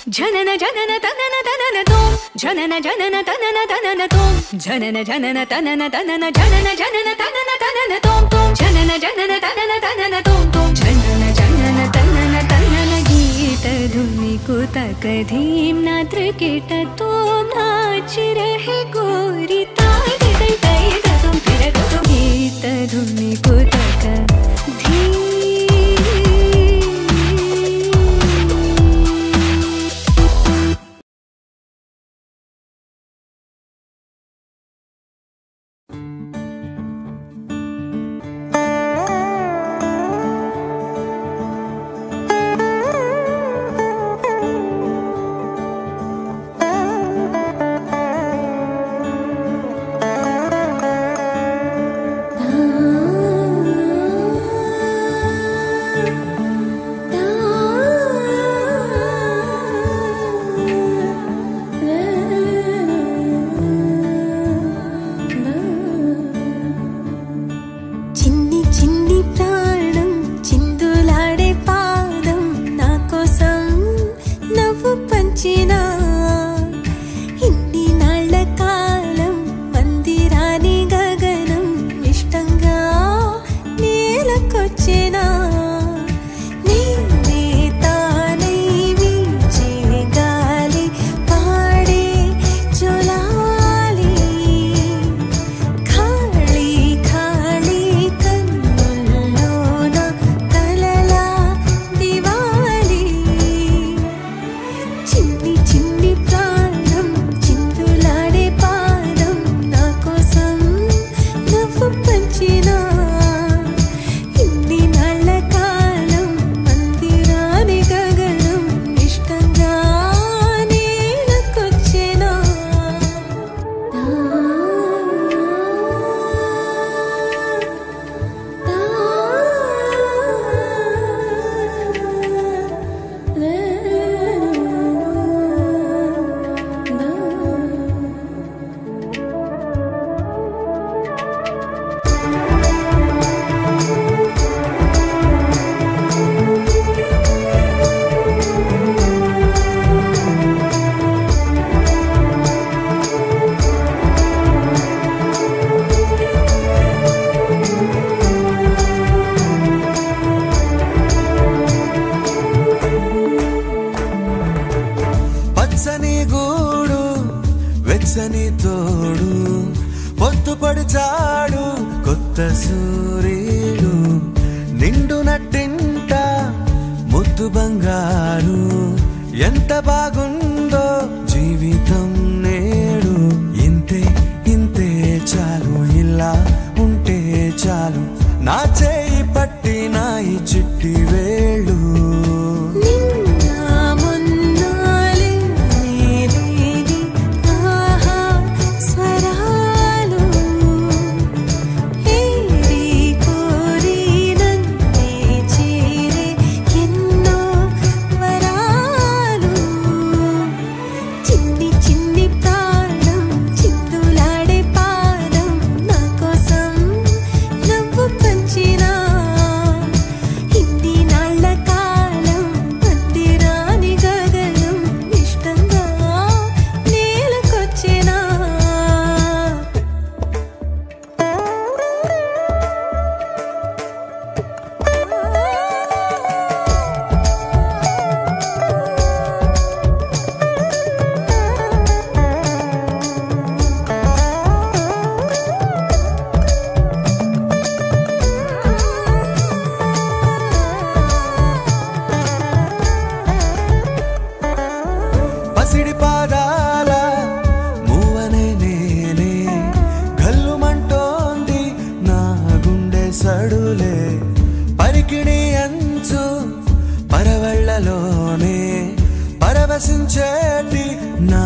జనన జనన తనన తనన తోం జనన జనన తనన తనన తోం జనన జనన తనన తనన జనన జనన తనన తనన తోం తోం జనన జనన తనన తనన తోం తోం జనన జనన తనన తనన गीत धुनि को तक धीम नात्र केट तो नाच रहे गोरी ताई दई दई तुम फिर तो गीत धुनि को तक धीम పరవళ్ళలోనే పరవశించేటి నా